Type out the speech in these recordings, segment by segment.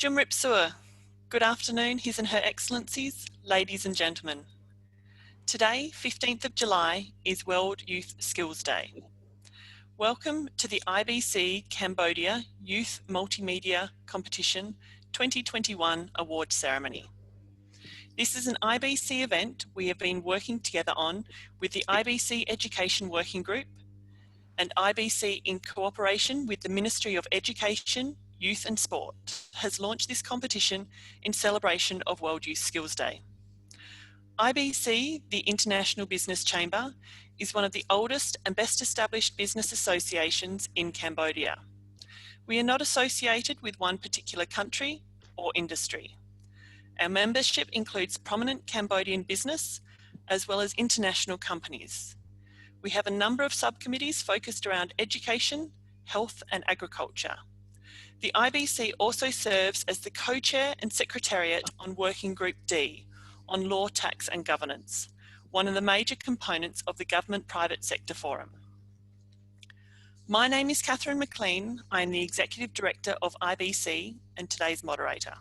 Jumripsua. Good afternoon, His and Her Excellencies, ladies and gentlemen. Today, 15th of July, is World Youth Skills Day. Welcome to the IBC Cambodia Youth Multimedia Competition 2021 Award Ceremony. This is an IBC event we have been working together on with the IBC Education Working Group and IBC in cooperation with the Ministry of Education, Youth and Sport has launched this competition in celebration of World Youth Skills Day. IBC, the International Business Chamber, is one of the oldest and best established business associations in Cambodia. We are not associated with one particular country or industry. Our membership includes prominent Cambodian business as well as international companies. We have a number of subcommittees focused around education, health and agriculture. The IBC also serves as the co-chair and secretariat on Working Group D on Law, Tax and Governance, one of the major components of the Government Private Sector Forum. My name is Catherine McLean. I am the Executive Director of IBC and today's moderator.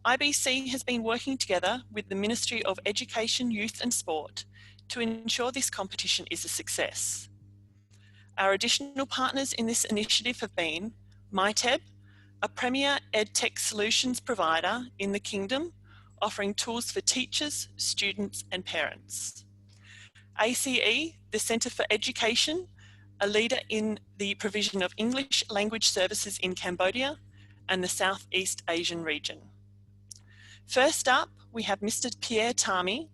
IBC has been working together with the Ministry of Education, Youth and Sport to ensure this competition is a success. Our additional partners in this initiative have been MyTeb, a premier EdTech solutions provider in the Kingdom, offering tools for teachers, students and parents. ACE, the Centre for Education, a leader in the provision of English language services in Cambodia and the Southeast Asian region. First up, we have Mr. Pierre Tami,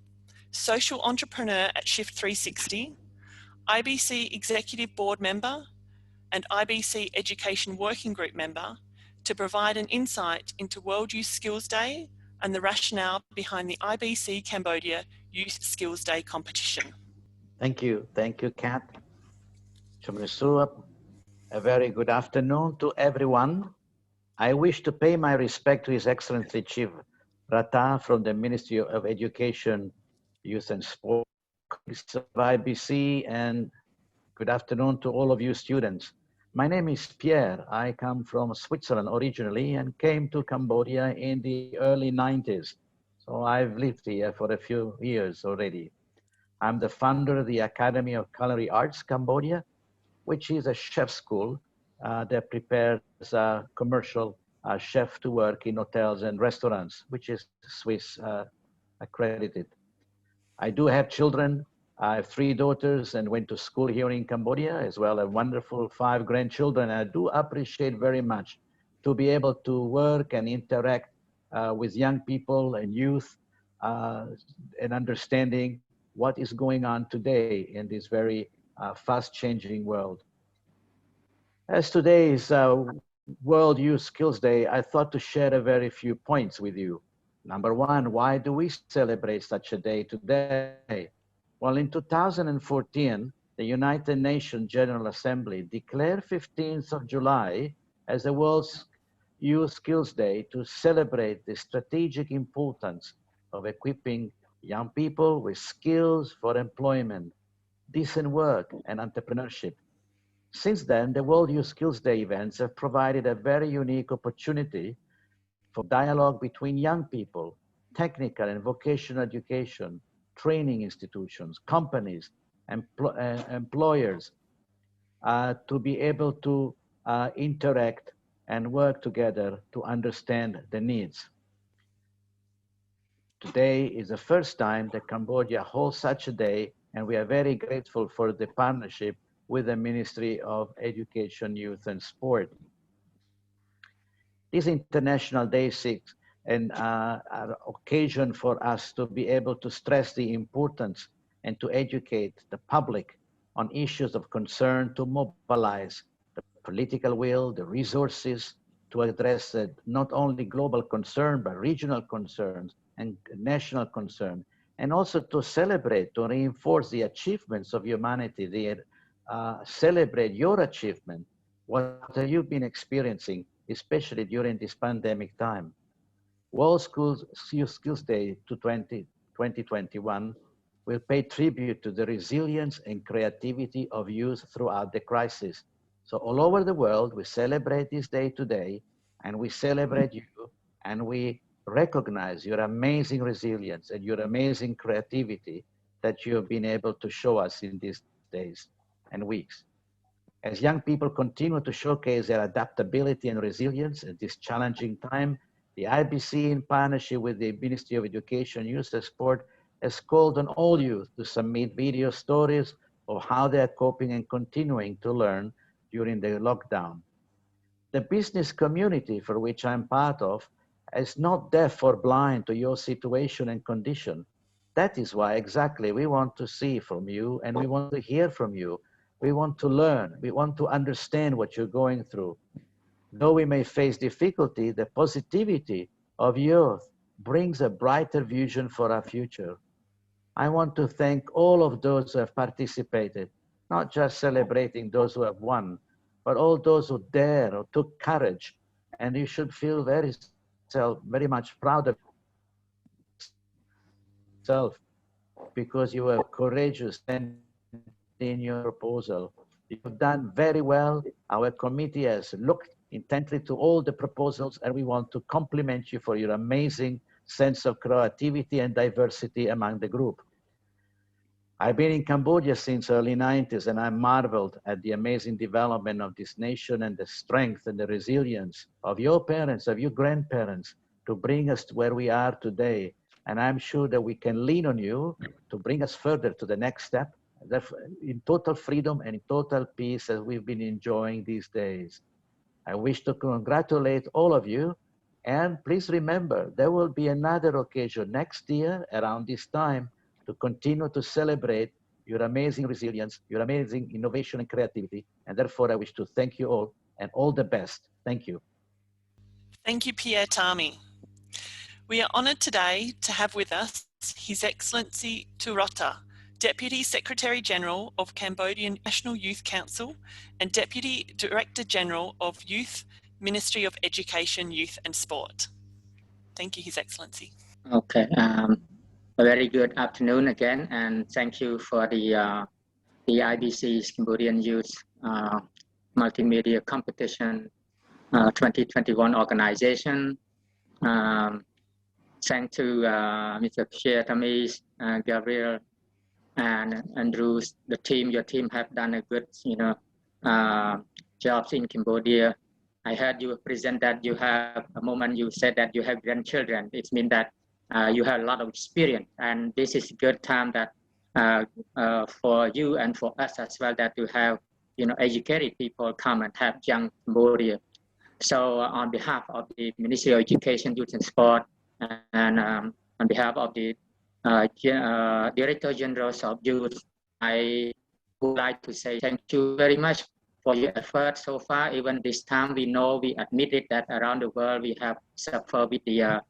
social entrepreneur at Shift 360, IBC Executive Board member and IBC Education Working Group member, to provide an insight into World Youth Skills Day and the rationale behind the IBC Cambodia Youth Skills Day competition. Thank you, Kat. A very good afternoon to everyone. I wish to pay my respect to His Excellency Chief Rata from the Ministry of Education, Youth and Sport of IBC, and good afternoon to all of you students. My name is Pierre. I come from Switzerland originally and came to Cambodia in the early 90s. So I've lived here for a few years already. I'm the founder of the Academy of Culinary Arts Cambodia, which is a chef school that prepares commercial chef to work in hotels and restaurants, which is Swiss accredited. I do have children. I have 3 daughters and went to school here in Cambodia, as well as wonderful 5 grandchildren. I do appreciate very much to be able to work and interact with young people and youth and understanding what is going on today in this very fast changing world. As today is World Youth Skills Day, I thought to share a very few points with you. Number one, why do we celebrate such a day today? Well, in 2014, the United Nations General Assembly declared 15th of July as the World Youth Skills Day to celebrate the strategic importance of equipping young people with skills for employment, decent work, and entrepreneurship. Since then, the World Youth Skills Day events have provided a very unique opportunity for dialogue between young people, technical and vocational education, training institutions, companies, employers, to be able to interact and work together to understand the needs. Today is the first time that Cambodia holds such a day, and we are very grateful for the partnership with the Ministry of Education, Youth and Sport. This International Day 6 and an occasion for us to be able to stress the importance and to educate the public on issues of concern, to mobilize the political will, the resources to address not only global concern, but regional concerns and national concern, and also to celebrate, to reinforce the achievements of humanity, celebrate your achievement, what have you been experiencing, especially during this pandemic time. World Youth Skills Day 2021 will pay tribute to the resilience and creativity of youth throughout the crisis. So all over the world, we celebrate this day today, and we celebrate you And we recognize your amazing resilience and your amazing creativity that you have been able to show us in these days and weeks. As young people continue to showcase their adaptability and resilience at this challenging time, the IBC, in partnership with the Ministry of Education, Youth and Sport, has called on all youth to submit video stories of how they are coping and continuing to learn during the lockdown. The business community for which I'm part of is not deaf or blind to your situation and condition. That is why exactly we want to see from you and we want to hear from you. We want to learn. We want to understand what you're going through. Though we may face difficulty, the positivity of youth brings a brighter vision for our future. I want to thank all of those who have participated, not just celebrating those who have won, but all those who dare or took courage. And you should feel very much proud of yourself because you were courageous and in your proposal. You've done very well. Our committee has looked intently to all the proposals, and we want to compliment you for your amazing sense of creativity and diversity among the group. I've been in Cambodia since early 90s, and I marveled at the amazing development of this nation and the strength and the resilience of your parents, of your grandparents, to bring us to where we are today. And I'm sure that we can lean on you to bring us further to the next step, in total freedom and in total peace as we've been enjoying these days. I wish to congratulate all of you. And please remember, there will be another occasion next year around this time to continue to celebrate your amazing resilience, your amazing innovation and creativity. And therefore, I wish to thank you all and all the best. Thank you. Thank you, Pierre Tami. We are honoured today to have with us His Excellency Turota, Deputy Secretary-General of Cambodian National Youth Council and Deputy Director-General of Youth, Ministry of Education, Youth and Sport. Thank you, His Excellency. Okay, a very good afternoon again, and thank you for the IBC Cambodian Youth Multimedia Competition 2021 organization. Thanks to Mr. Pierre Tami, Gabriel, and Andrews, your team have done a good, jobs in Cambodia. I heard you present that you have a moment you said that you have grandchildren. It means that you have a lot of experience, and this is a good time that for you and for us as well, that you have, educated people come and have young Cambodia. So on behalf of the Ministry of Education, Youth and Sport, and on behalf of the Director General of Youth, I would like to say thank you very much for your effort so far. Even this time, we admitted that around the world we have suffered with the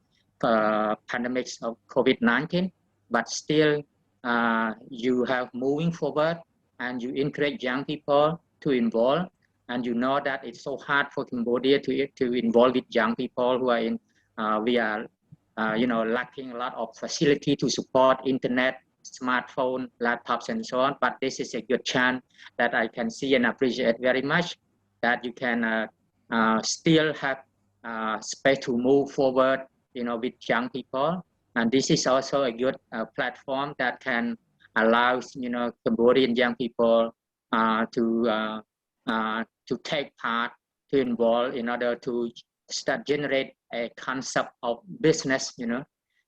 pandemics of COVID-19, but still you have moving forward and you encourage young people to involve. And you know that it's so hard for Cambodia to involve with young people who are in, we are lacking a lot of facility to support internet, smartphone, laptops, and so on. But this is a good chance that I can see and appreciate very much, that you can still have space to move forward, with young people. And this is also a good platform that can allow, Cambodian young people to take part, to involve in order to generate a concept of business,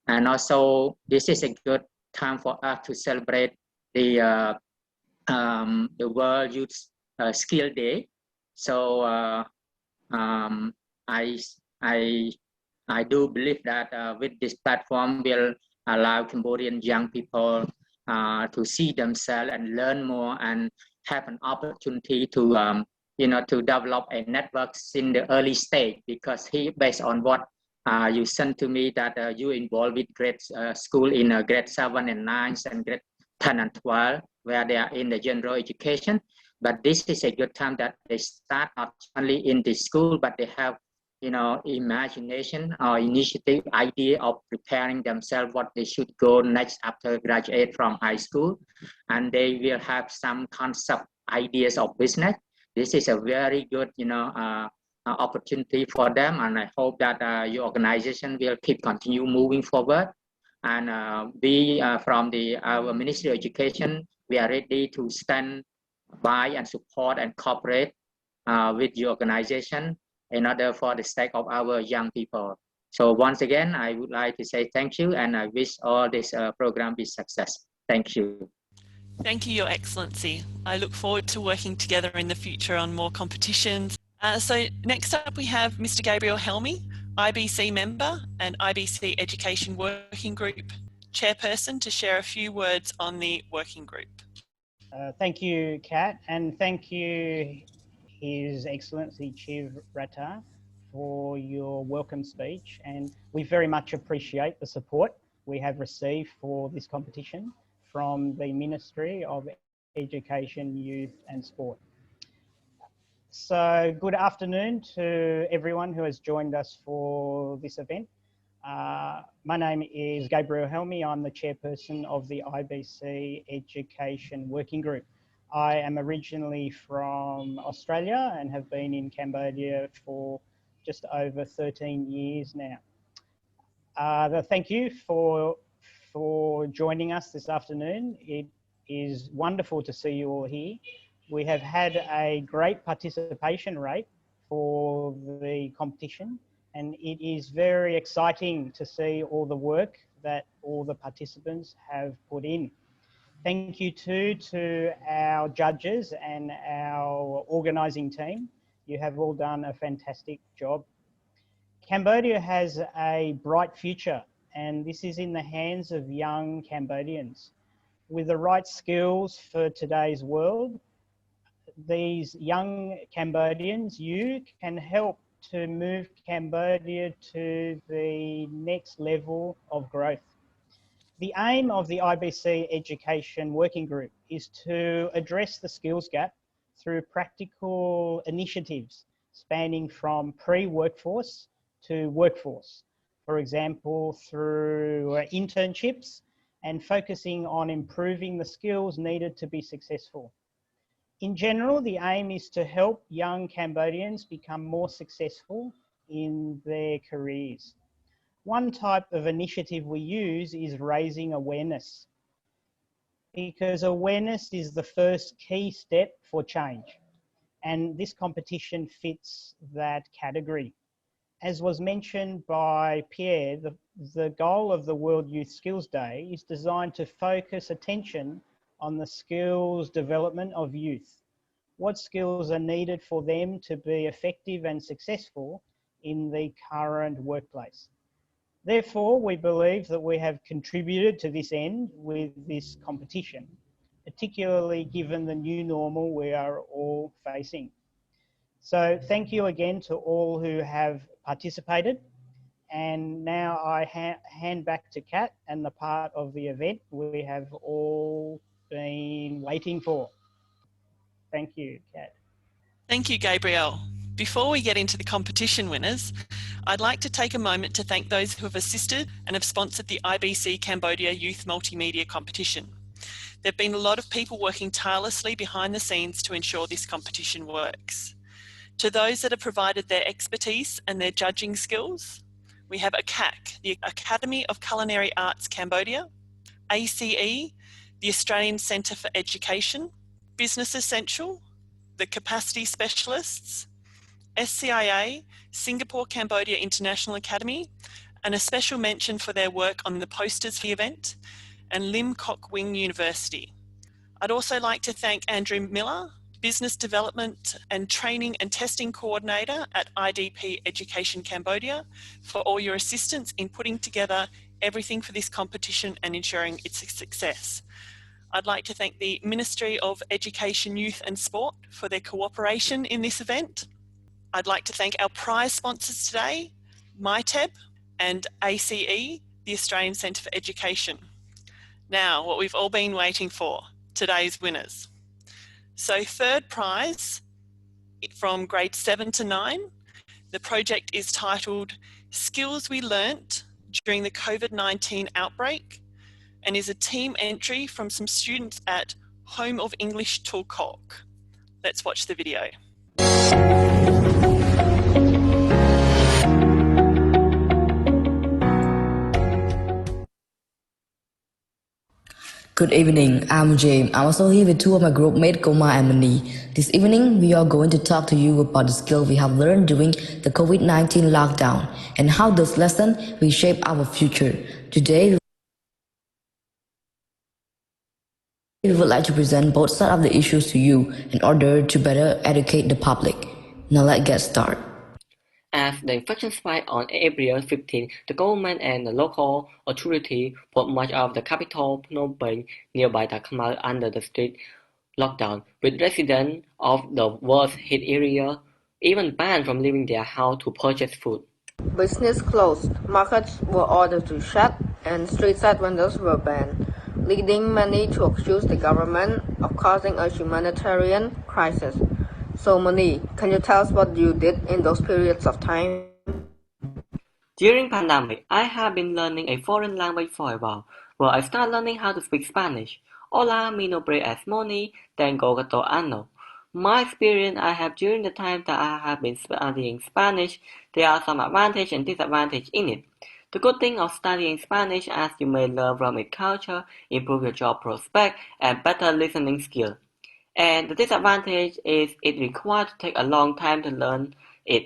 and also this is a good time for us to celebrate the World Youth Skill Day. So I do believe that with this platform will allow Cambodian young people to see themselves and learn more and have an opportunity to to develop a network in the early stage, because based on what you sent to me, that you involved with grade school in grade 7 and 9 and grade 10 and 12, where they are in the general education. But this is a good time that they start not only in the school, but they have, imagination or initiative idea of preparing themselves what they should go next after graduate from high school. And they will have some concept ideas of business. This is a very good, opportunity for them, and I hope that your organization will continue moving forward. And we from our Ministry of Education, we are ready to stand by and support and cooperate with your organization in order for the sake of our young people. So once again, I would like to say thank you, and I wish all this program be success. Thank you. Thank you, Your Excellency. I look forward to working together in the future on more competitions. So next up we have Mr. Gabriel Helmy, IBC member and IBC Education Working Group Chairperson, to share a few words on the working group. Thank you, Kat, and thank you, His Excellency Chief Rata, for your welcome speech. And we very much appreciate the support we have received for this competition from the Ministry of Education, Youth and Sport. So good afternoon to everyone who has joined us for this event. My name is Gabriel Helmy. I'm the chairperson of the IBC Education Working Group. I am originally from Australia and have been in Cambodia for just over 13 years now. Thank you for joining us this afternoon. It is wonderful to see you all here. We have had a great participation rate for the competition, and it is very exciting to see all the work that all the participants have put in. Thank you too to our judges and our organising team. You have all done a fantastic job. Cambodia has a bright future, and this is in the hands of young Cambodians. With the right skills for today's world, these young Cambodians, you can help to move Cambodia to the next level of growth. The aim of the IBC Education Working Group is to address the skills gap through practical initiatives spanning from pre-workforce to workforce. For example, through internships and focusing on improving the skills needed to be successful. In general, the aim is to help young Cambodians become more successful in their careers. One type of initiative we use is raising awareness, because awareness is the first key step for change, and this competition fits that category. As was mentioned by Pierre, the goal of the World Youth Skills Day is designed to focus attention on the skills development of youth. What skills are needed for them to be effective and successful in the current workplace? Therefore, we believe that we have contributed to this end with this competition, particularly given the new normal we are all facing. So thank you again to all who have participated. And now I hand back to Kat and the part of the event we have all been waiting for. Thank you, Kat. Thank you, Gabriel. Before we get into the competition winners, I'd like to take a moment to thank those who have assisted and have sponsored the IBC Cambodia Youth Multimedia Competition. There have been a lot of people working tirelessly behind the scenes to ensure this competition works. To those that have provided their expertise and their judging skills, we have ACAC, the Academy of Culinary Arts Cambodia, ACE, the Australian Centre for Education, Business Essential, the Capacity Specialists, SCIA, Singapore Cambodia International Academy, and a special mention for their work on the posters for the event, and Lim Kok Wing University. I'd also like to thank Andrew Miller, Business Development and Training and Testing Coordinator at IDP Education Cambodia, for all your assistance in putting together everything for this competition and ensuring its a success. I'd like to thank the Ministry of Education, Youth and Sport for their cooperation in this event. I'd like to thank our prize sponsors today, MyTeb and ACE, the Australian Centre for Education. Now, what we've all been waiting for, today's winners. So third prize from grade 7 to 9, the project is titled Skills We Learnt During the COVID-19 Outbreak, and is a team entry from some students at Home of English Tuol Kork. Let's watch the video. Good evening, I'm Jame. I'm also here with two of my group mates, Koma and Mony. This evening, we are going to talk to you about the skills we have learned during the COVID-19 lockdown and how those lessons will shape our future. Today, we would like to present both sides of the issues to you in order to better educate the public. Now let's get started. As the infection spiked on April 15, the government and the local authority put much of the capital, Phnom Penh, nearby the Khmer under the strict lockdown, with residents of the worst hit area even banned from leaving their house to purchase food. Business closed, markets were ordered to shut, and street side vendors were banned, leading many to accuse the government of causing a humanitarian crisis. So Mony, can you tell us what you did in those periods of time? During pandemic, I have been learning a foreign language for a while. Well, I started learning how to speak Spanish. Hola, mi nombre es Mony, tengo 14 años. My experience I have during the time that I have been studying Spanish, there are some advantages and disadvantages in it. The good thing of studying Spanish is you may learn from its culture, improve your job prospect, and better listening skill. And the disadvantage is it requires to take a long time to learn it.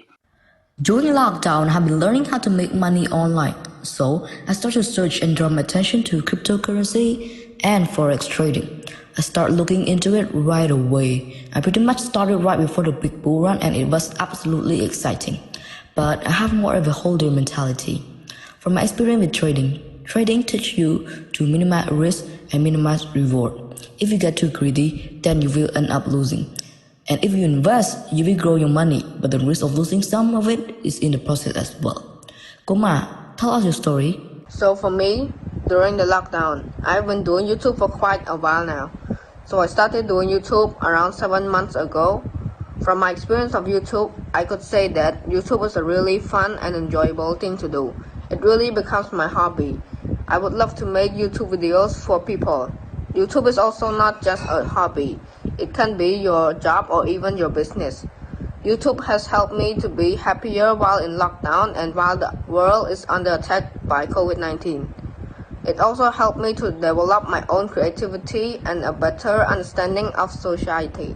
During lockdown, I've been learning how to make money online. So I started to search and draw my attention to cryptocurrency and forex trading. I started looking into it right away. I pretty much started right before the big bull run and it was absolutely exciting. But I have more of a holder mentality. From my experience with trading teaches you to minimize risk and minimize reward. If you get too greedy, then you will end up losing. And if you invest, you will grow your money, but the risk of losing some of it is in the process as well. Koma, tell us your story. So for me, during the lockdown, I've been doing YouTube for quite a while now. So I started doing YouTube around 7 months ago. From my experience of YouTube, I could say that YouTube is a really fun and enjoyable thing to do. It really becomes my hobby. I would love to make YouTube videos for people. YouTube is also not just a hobby. It can be your job or even your business. YouTube has helped me to be happier while in lockdown and while the world is under attack by COVID-19. It also helped me to develop my own creativity and a better understanding of society.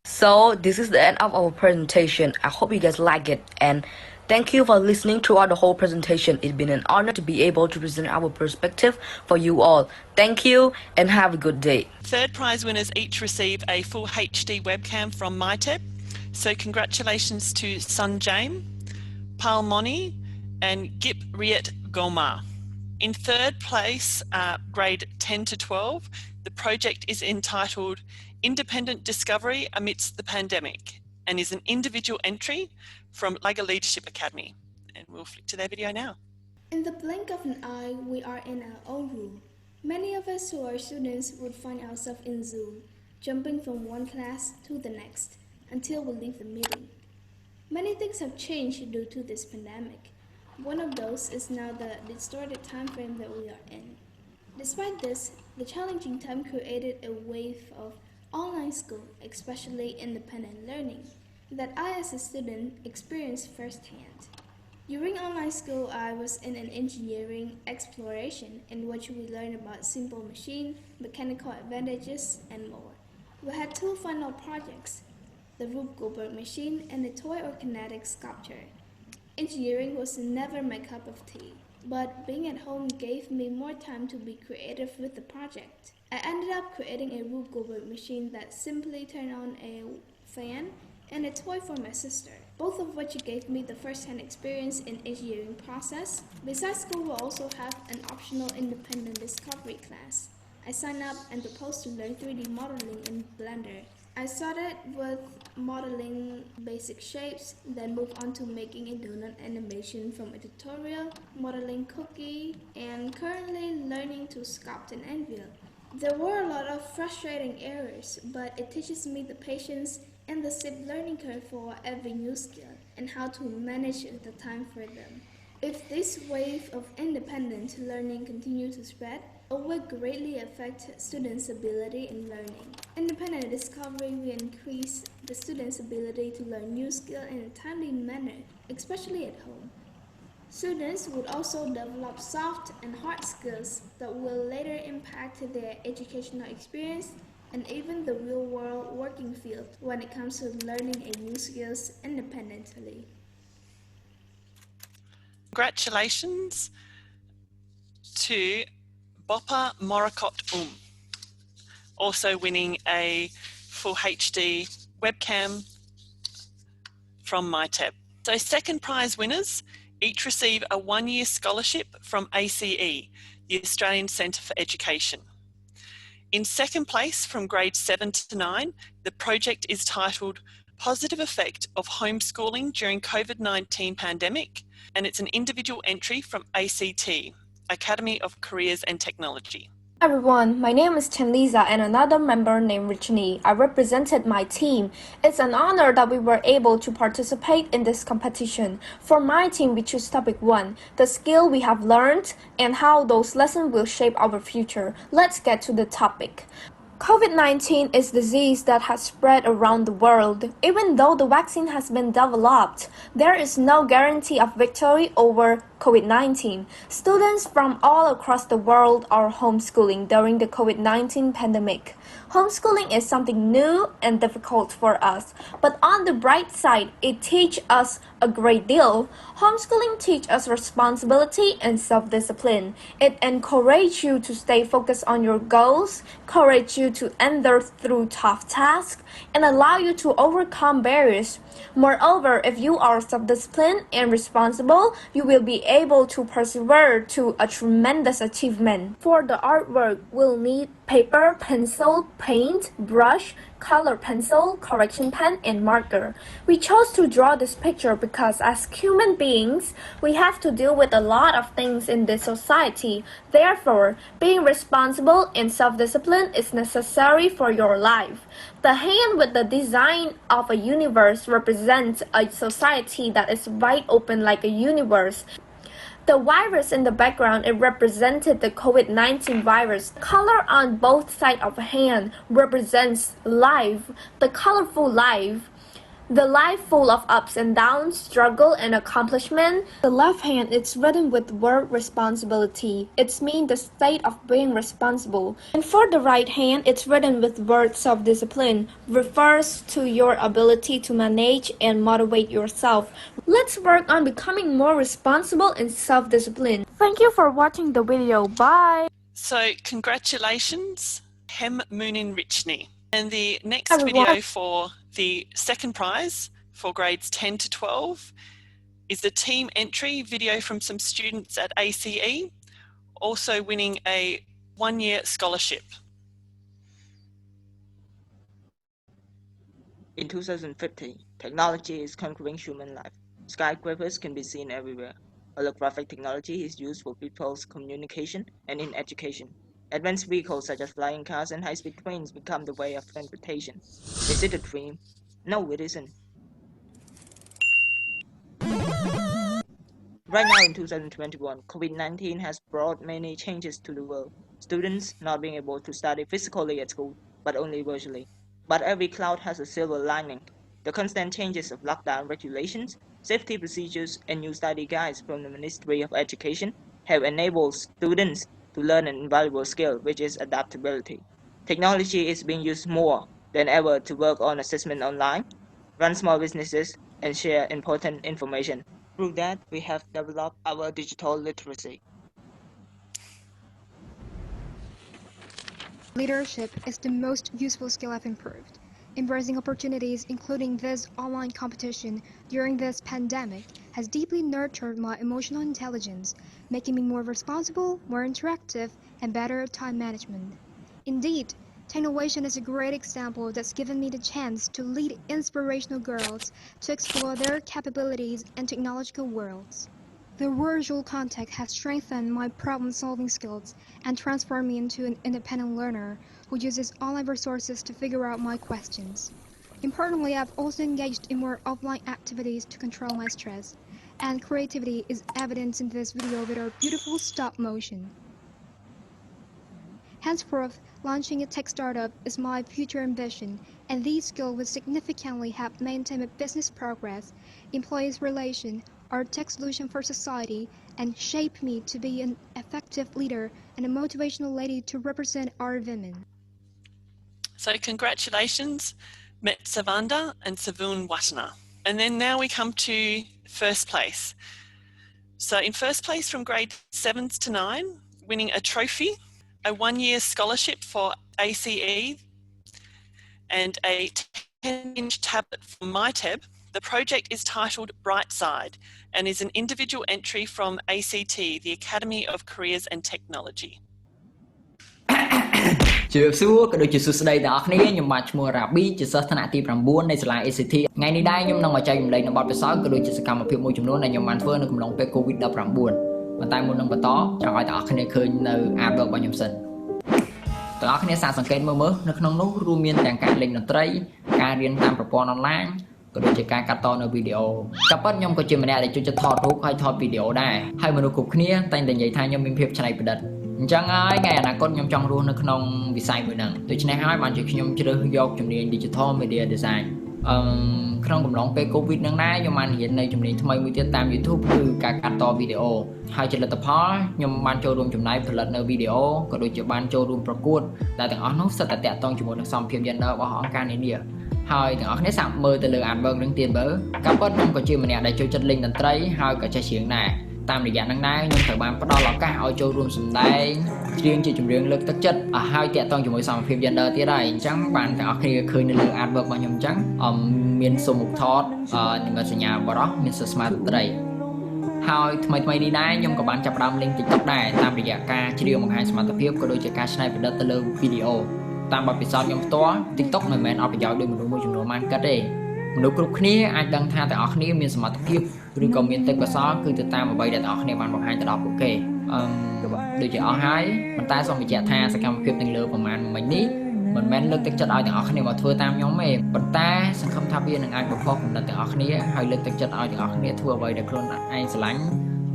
So this is the end of our presentation. I hope you guys like it and thank you for listening throughout the whole presentation. It's been an honor to be able to present our perspective for you all. Thank you and have a good day. Third prize winners each receive a full HD webcam from Mith. So congratulations to Sun Jame, Phal Mony and Gip Riet Goma. In third place, grade 10 to 12, the project is entitled Independent Discovery Amidst the Pandemic and is an individual entry from Liger Leadership Academy. And we'll flick to their video now. In the blink of an eye, we are in our own room. Many of us who are students would find ourselves in Zoom, jumping from one class to the next until we leave the meeting. Many things have changed due to this pandemic. One of those is now the distorted time frame that we are in. Despite this, the challenging time created a wave of online school, especially independent learning, that I as a student experienced firsthand. During online school, I was in an engineering exploration in which we learned about simple machine, mechanical advantages, and more. We had two final projects, the Rube Goldberg machine and the toy or kinetic sculpture. Engineering was never my cup of tea, but being at home gave me more time to be creative with the project. I ended up creating a Rube Goldberg machine that simply turned on a fan and a toy for my sister, both of which gave me the first-hand experience in engineering process. Besides school, we also have an optional independent discovery class. I signed up and proposed to learn 3D modeling in Blender. I started with modeling basic shapes, then moved on to making a donut animation from a tutorial, modeling cookie, and currently learning to sculpt an anvil. There were a lot of frustrating errors, but it teaches me the patience and the steep learning curve for every new skill and how to manage the time for them. If this wave of independent learning continues to spread, it will greatly affect students' ability in learning. Independent discovery will increase the students' ability to learn new skills in a timely manner, especially at home. Students would also develop soft and hard skills that will later impact their educational experience and even the real-world working field when it comes to learning a new skills independently. Congratulations to Bopha Morokot also winning a full HD webcam from MyTab. So second prize winners each receive a one-year scholarship from ACE, the Australian Centre for Education. In second place from grades 7 to 9, the project is titled Positive Effect of Homeschooling During COVID-19 Pandemic, and it's an individual entry from ACT, Academy of Careers and Technology. Hi everyone, my name is Chanlyza and another member named Richny. I represented my team. It's an honor that we were able to participate in this competition. For my team, we choose topic 1, the skill we have learned and how those lessons will shape our future. Let's get to the topic. COVID-19 is a disease that has spread around the world. Even though the vaccine has been developed, there is no guarantee of victory over COVID-19. Students from all across the world are homeschooling during the COVID-19 pandemic. Homeschooling is something new and difficult for us, but on the bright side, it teaches us a great deal. Homeschooling teaches us responsibility and self-discipline. It encourages you to stay focused on your goals, encourages you to endure through tough tasks, and allow you to overcome barriers. Moreover, if you are self-disciplined and responsible, you will be able to persevere to a tremendous achievement. For the artwork, we'll need paper, pencil, paint, brush, color pencil, correction pen, and marker. We chose to draw this picture because as human beings, we have to deal with a lot of things in this society. Therefore, being responsible and self-discipline is necessary for your life. The hand with the design of a universe represents a society that is wide open like a universe. The virus in the background, it represented the COVID-19 virus. The color on both sides of a hand represents life, the colorful life. The life full of ups and downs, struggle and accomplishment. The left hand, it's written with word responsibility. It's mean the state of being responsible. And for the right hand, it's written with word self-discipline. Refers to your ability to manage and motivate yourself. Let's work on becoming more responsible and self-disciplined. Thank you for watching the video. Bye! So congratulations, Munnin Richny. And the next Everyone. video for the second prize for grades 10 to 12 is the team entry video from some students at ACE, also winning a one-year scholarship. In 2050, technology is conquering human life. Skyscrapers can be seen everywhere. Holographic technology is used for people's communication and in education. Advanced vehicles such as flying cars and high-speed trains become the way of transportation. Is it a dream? No, it isn't. Right now in 2021, COVID-19 has brought many changes to the world. Students not being able to study physically at school, but only virtually. But every cloud has a silver lining. The constant changes of lockdown regulations, safety procedures, and new study guides from the Ministry of Education have enabled students to learn an invaluable skill, which is adaptability. Technology is being used more than ever to work on assessment online, run small businesses, and share important information. Through that, we have developed our digital literacy. Leadership is the most useful skill I've improved. Embracing opportunities, including this online competition during this pandemic, has deeply nurtured my emotional intelligence, making me more responsible, more interactive, and better at time management. Indeed, Technovation is a great example that's given me the chance to lead inspirational girls to explore their capabilities and technological worlds. The virtual contact has strengthened my problem-solving skills and transformed me into an independent learner who uses online resources to figure out my questions. Importantly, I've also engaged in more offline activities to control my stress, and creativity is evident in this video with our beautiful stop motion. Henceforth, launching a tech startup is my future ambition, and these skills will significantly help maintain my business progress, employees' relation, our tech solution for society and shape me to be an effective leader and a motivational lady to represent our women. So congratulations, Mith Sovanda and Savun Vathna. And then now we come to first place. So in first place from grade 7s to 9, winning a trophy, a 1-year scholarship for ACE and a 10-inch tablet from MyTeb. The project is titled Bright Side and is an individual entry from ACT, the Academy of Careers and Technology. ជម្រាបសួរក៏ដូចជាសួស្តីទាំងអស់គ្នាខ្ញុំបាទឈ្មោះរ៉ាប៊ីជាសិស្សថ្នាក់ទី9នៃសាលា ACT ថ្ងៃនេះដែរខ្ញុំនឹងមកចែករំលែកនៅបទពិសោធន៍ក៏ដូចជាសកម្មភាពមួយចំនួនដែលខ្ញុំបានធ្វើនៅកំឡុងពេល COVID-19 ប៉ុន្តែមុននឹងបន្តចង់ឲ្យទាំងអស់គ្នាឃើញនៅ artwork របស់ខ្ញុំសិនទាំងអស់គ្នាសាកសង្កេតមើលនៅក្នុងនោះរួមមានទាំងការលេងតន្ត្រីការរៀនតាមប្រព័ន្ធអនឡាញក៏ដូចជាការកាត់តនៅវីដេអូក៏ប៉ុន្តែខ្ញុំក៏ជាម្នាក់ដែលចូលចិត្តថតរូបហើយថតវីដេអូដែរហើយមនុស្សគ្រប់គ្នាតែងតែនិយាយថាខ្ញុំមានភាពច្នៃប្រឌិតអញ្ចឹងហើយថ្ងៃអនាគតខ្ញុំចង់រស់នៅក្នុងវិស័យមួយហ្នឹងដូច្នេះហើយបានជាខ្ញុំជ្រើសយកជំនាញ Digital Media Design ក្នុងកំឡុងពេល COVID ហ្នឹងដែរខ្ញុំបានរៀននៅជំនាញថ្មីមួយទៀតតាម YouTube គឺការកាត់តវីដេអូហើយជាលទ្ធផលខ្ញុំបានចូលរួមចំណែកផលិតនៅវីដេអូក៏ដូចជាបានចូលរួមប្រកួតដែលទាំងអស់នោះសុទ្ធតែតាក់ទងជាមួយនឹងសមភាព gender របស់អង្គការនានាហើយទាំងអស់គ្នាសាកមើលទៅលើ artwork នឹងទៀតមើលក៏ប៉ុន្តែខ្ញុំក៏ជាម្នាក់ដែលចូលចិត្តលេងតន្ត្រីហើយក៏ចេះច្រៀងដែរតាមរយៈហ្នឹងដែរខ្ញុំត្រូវបានផ្ដល់ឱកាសឲ្យចូលរួមសម្ដែងច្រៀងជាចម្រៀងលើកទឹកចិត្តហើយតាក់ទងជាមួយសមភាព gender ទៀតដែរអញ្ចឹងបានទាំងអស់គ្នាឃើញនៅលើ artwork របស់ខ្ញុំអញ្ចឹងមានសុំមុខថតនិមិត្តសញ្ញាបរោះមានសស្មាតន្ត្រីហើយថ្មីនេះដែរខ្ញុំក៏បានចាប់ផ្ដើមលេង TikTok ដែរតាមរយៈការច្រៀងបង្ហាញសមត្ថភាពក៏ដូចជាការច្នៃប្រឌិតទៅលើវីដេអូតាមបទពិសោធន៍ខ្ញុំផ្ទាល់ TikTok មិនមែនអត់ប្រយោជន៍ដូចមនុស្សមួយចំនួនបានគិតទេមនុស្សគ្រប់គ្នាអាចដឹងថាទាំងអស់គ្នាមានសមត្ថភាពឬក៏មានទេពកោសល្យគឺទៅតាមអ្វីដែលទាំងអស់គ្នាបានបង្ហាញទៅដល់ពួកគេដូចជាអស់ហើយប៉ុន្តែសូមបញ្ជាក់ថាសកម្មភាពទាំងលើប្រមាណមិញនេះមិនមែនលើកទឹកចិត្តឲ្យទាំងអស់គ្នាមកធ្វើតាមខ្ញុំទេប៉ុន្តែសង្ឃឹមថាវានឹងអាចបំផុសគំនិតទាំងអស់គ្នាហើយលើកទឹកចិត្តឲ្យទាំងអស់គ្នាធ្វើអ្វីដែលខ្លួនឯងស្រឡាញ់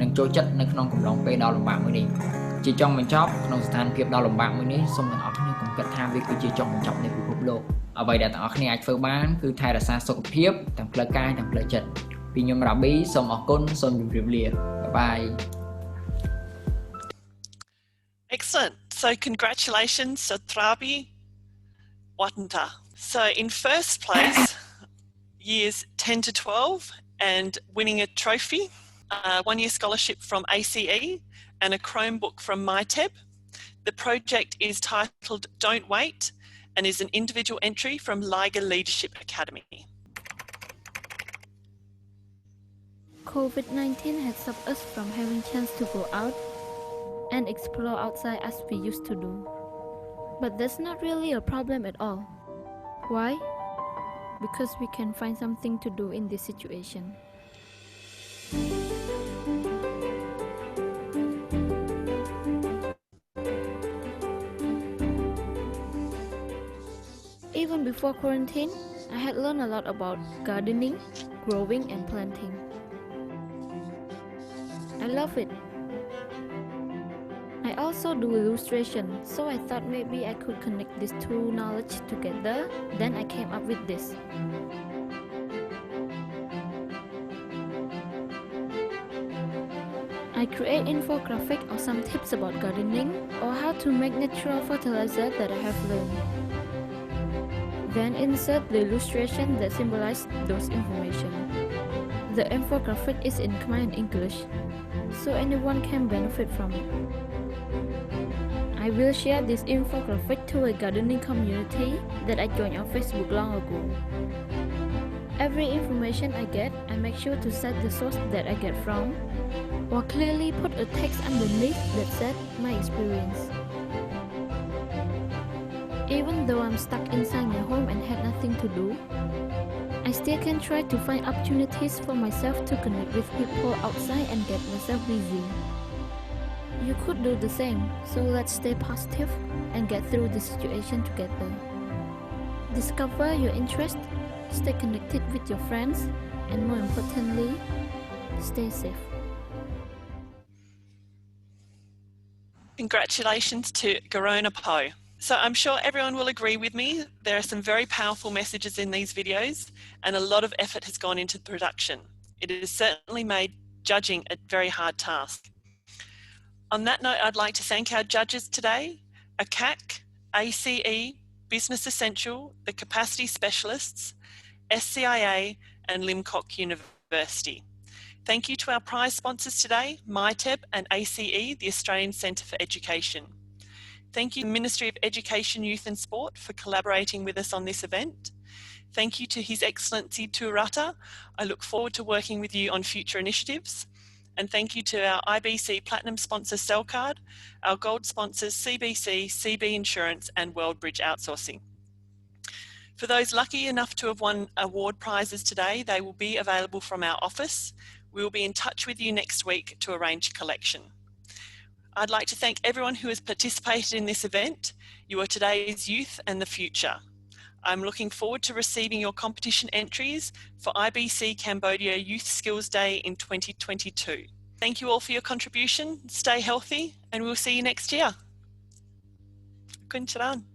និងចូលចិត្តនៅក្នុងកំឡុងពេលដ៏លំបាកមួយនេះជាចុងបញ្ចប់ក្នុងស្ថានភាពដ៏លំបាកមួយនេះសូមទាំងអស់គ្នាកុំគិតថាវាគឺជាចុងបញ្ចប់នៃពិភពលោកអ្វីដែលទាំងអស់គ្នាអាចធ្វើបានគឺថែរក្សាសុខភាពទាំងផ្លូវកាយទាំងផ្លូវចិត្តពីខ្ញុំរ៉ាប៊ីសូមអរគុណសូមជម្រាបលាបាយ Excellent. So congratulations, Satrabi Watanta. So in first place, years 10 to 12 and winning a trophy, a 1-year scholarship from ACE and a Chromebook from MyTeb. The project is titled Don't Wait and is an individual entry from Liger Leadership Academy. COVID-19 has stopped us from having chance to go out and explore outside as we used to do. But that's not really a problem at all. Why? Because we can find something to do in this situation. Even before quarantine, I had learned a lot about gardening, growing and planting. I love it. I also do illustration, so I thought maybe I could connect these two knowledge together. Then I came up with this. I create infographic or some tips about gardening or how to make natural fertilizer that I have learned. Then insert the illustration that symbolize those information. The infographic is in Khmer and English, so anyone can benefit from it. I will share this infographic to a gardening community that I joined on Facebook long ago. Every information I get, I make sure to set the source that I get from, or clearly put a text underneath that said my experience. Even though I'm stuck inside my home and had nothing to do, I still can try to find opportunities for myself to connect with people outside and get myself busy. You could do the same, so let's stay positive and get through the situation together. Discover your interest, stay connected with your friends, and more importantly, stay safe. Congratulations to Garona Po. So I'm sure everyone will agree with me. There are some very powerful messages in these videos and a lot of effort has gone into the production. It has certainly made judging a very hard task. On that note, I'd like to thank our judges today, ACAC, ACE, Business Essential, the Capacity Specialists, SCIA and Limcock University. Thank you to our prize sponsors today, MyTeb and ACE, the Australian Centre for Education. Thank you to the Ministry of Education, Youth and Sport for collaborating with us on this event. Thank you to His Excellency Tuol. I look forward to working with you on future initiatives. And thank you to our IBC Platinum sponsor Cellcard, our gold sponsors CBC, CB Insurance and WorldBridge Outsourcing. For those lucky enough to have won award prizes today, they will be available from our office. We will be in touch with you next week to arrange collection. I'd like to thank everyone who has participated in this event. You are today's youth and the future. I'm looking forward to receiving your competition entries for IBC Cambodia Youth Skills Day in 2022. Thank you all for your contribution. Stay healthy and we'll see you next year. Kun charan.